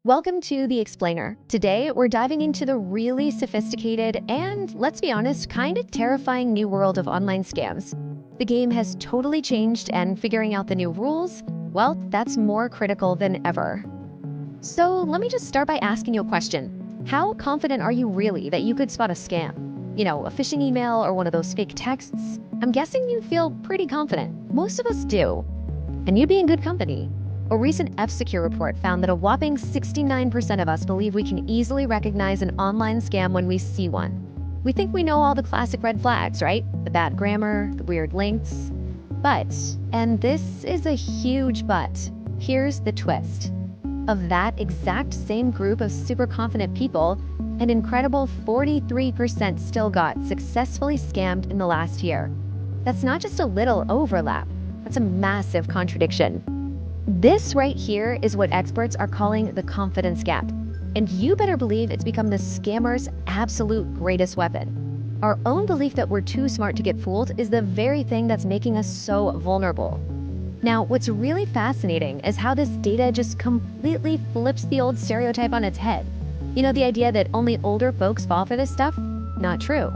Welcome to The Explainer. Today, we're diving into the really sophisticated and, let's be honest, kind of terrifying new world of online scams. The game has totally changed, and figuring out the new rules, well, that's more critical than ever. So let me just start by asking you a question. How confident are you really that you could spot a scam? A phishing email or one of those fake texts? I'm guessing you feel pretty confident. Most of us do. And you'd be in good company. A recent F-Secure report found that a whopping 69% of us believe we can easily recognize an online scam when we see one. We think we know all the classic red flags, right? The bad grammar, the weird links. But, and this is a huge but, here's the twist. Of that exact same group of super confident people, an incredible 43% still got successfully scammed in the last year. That's not just a little overlap, that's a massive contradiction. This right here is what experts are calling the confidence gap. And you better believe it's become the scammer's absolute greatest weapon. Our own belief that we're too smart to get fooled is the very thing that's making us so vulnerable. Now, what's really fascinating is how this data just completely flips the old stereotype on its head. The idea that only older folks fall for this stuff? Not true.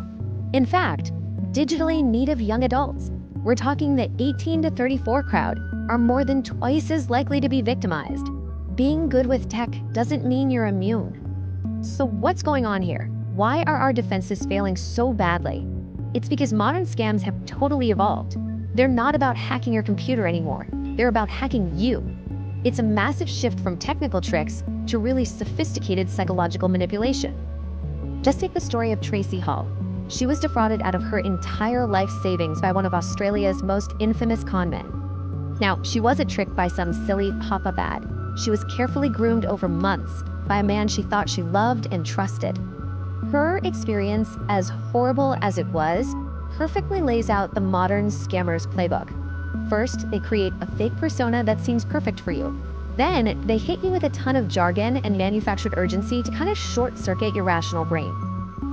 In fact, digitally native young adults, we're talking the 18 to 34 crowd, are more than twice as likely to be victimized. Being good with tech doesn't mean you're immune. So what's going on here? Why are our defenses failing so badly? It's because modern scams have totally evolved. They're not about hacking your computer anymore. They're about hacking you. It's a massive shift from technical tricks to really sophisticated psychological manipulation. Just take the story of Tracy Hall. She was defrauded out of her entire life savings by one of Australia's most infamous con men. Now, she wasn't tricked by some silly pop-up ad. She was carefully groomed over months by a man she thought she loved and trusted. Her experience, as horrible as it was, perfectly lays out the modern scammer's playbook. First, they create a fake persona that seems perfect for you. Then, they hit you with a ton of jargon and manufactured urgency to kind of short-circuit your rational brain.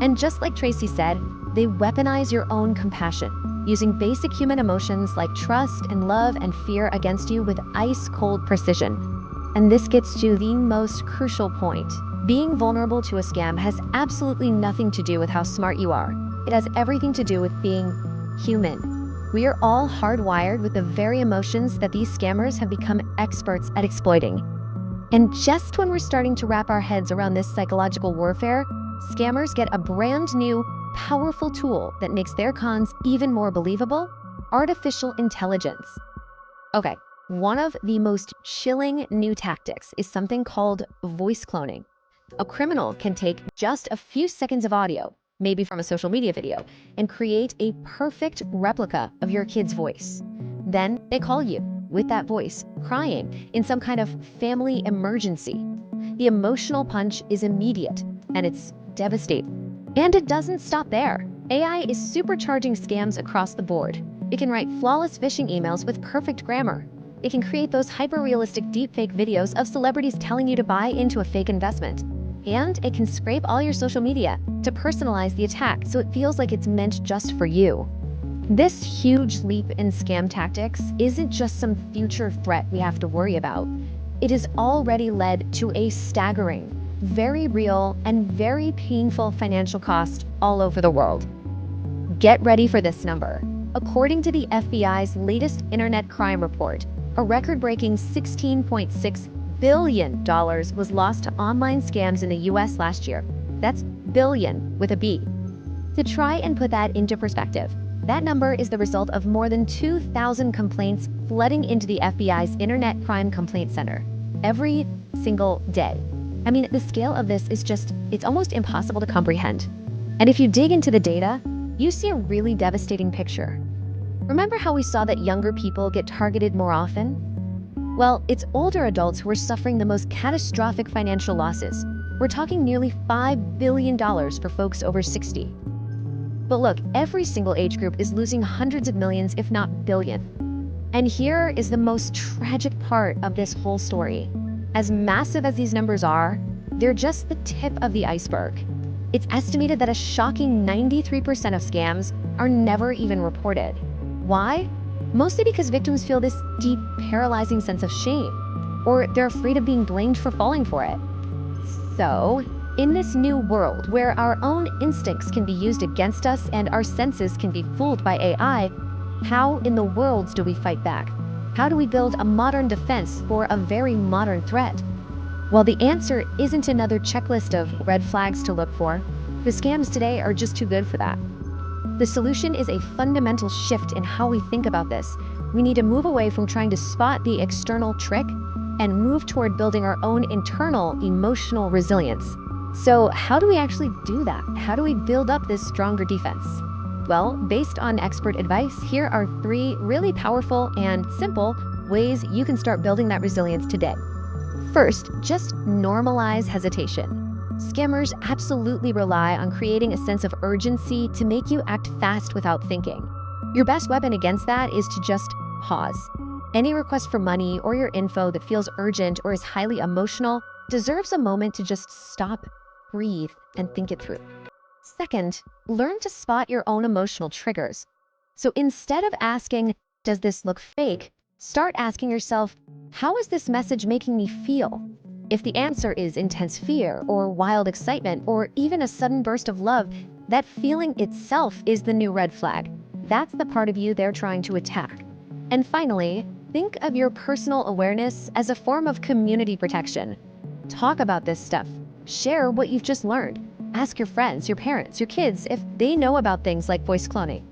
And just like Tracy said, they weaponize your own compassion, using basic human emotions like trust and love and fear against you with ice-cold precision. And this gets to the most crucial point. Being vulnerable to a scam has absolutely nothing to do with how smart you are. It has everything to do with being human. We are all hardwired with the very emotions that these scammers have become experts at exploiting. And just when we're starting to wrap our heads around this psychological warfare, scammers get a brand new, powerful tool that makes their cons even more believable: artificial intelligence. Okay, one of the most chilling new tactics is something called voice cloning. A criminal can take just a few seconds of audio, maybe from a social media video, and create a perfect replica of your kid's voice. Then they call you with that voice, crying in some kind of family emergency. The emotional punch is immediate, and it's devastating. And it doesn't stop there. AI is supercharging scams across the board. It can write flawless phishing emails with perfect grammar. It can create those hyper-realistic deepfake videos of celebrities telling you to buy into a fake investment. And it can scrape all your social media to personalize the attack so it feels like it's meant just for you. This huge leap in scam tactics isn't just some future threat we have to worry about. It has already led to a staggering, very real, and very painful financial cost all over the world. Get ready for this number. According to the FBI's latest internet crime report, a record-breaking $16.6 billion was lost to online scams in the US last year. That's billion with a B. To try and put that into perspective, that number is the result of more than 2,000 complaints flooding into the FBI's Internet Crime Complaint Center every single day. I mean, the scale of this is it's almost impossible to comprehend. And if you dig into the data, you see a really devastating picture. Remember how we saw that younger people get targeted more often? Well, it's older adults who are suffering the most catastrophic financial losses. We're talking nearly $5 billion for folks over 60. But look, every single age group is losing hundreds of millions, if not billion. And here is the most tragic part of this whole story. As massive as these numbers are, they're just the tip of the iceberg. It's estimated that a shocking 93% of scams are never even reported. Why? Mostly because victims feel this deep, paralyzing sense of shame, or they're afraid of being blamed for falling for it. So, in this new world where our own instincts can be used against us and our senses can be fooled by AI, how in the world do we fight back? How do we build a modern defense for a very modern threat? Well, the answer isn't another checklist of red flags to look for. The scams today are just too good for that. The solution is a fundamental shift in how we think about this. We need to move away from trying to spot the external trick and move toward building our own internal emotional resilience. So, how do we actually do that? How do we build up this stronger defense? Well, based on expert advice, here are 3 really powerful and simple ways you can start building that resilience today. First, just normalize hesitation. Scammers absolutely rely on creating a sense of urgency to make you act fast without thinking. Your best weapon against that is to just pause. Any request for money or your info that feels urgent or is highly emotional deserves a moment to just stop, breathe, and think it through. Second, learn to spot your own emotional triggers. So instead of asking, "Does this look fake?" start asking yourself, "How is this message making me feel?" If the answer is intense fear or wild excitement or even a sudden burst of love, that feeling itself is the new red flag. That's the part of you they're trying to attack. And finally, think of your personal awareness as a form of community protection. Talk about this stuff. Share what you've just learned. Ask your friends, your parents, your kids if they know about things like voice cloning.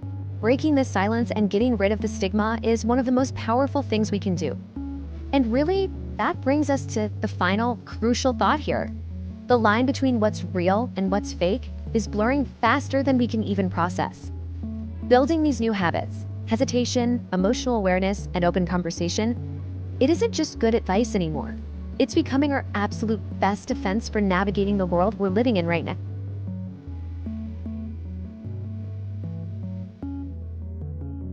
Breaking this silence and getting rid of the stigma is one of the most powerful things we can do. And really, that brings us to the final crucial thought here. The line between what's real and what's fake is blurring faster than we can even process. Building these new habits, hesitation, emotional awareness, and open conversation, it isn't just good advice anymore. It's becoming our absolute best defense for navigating the world we're living in right now.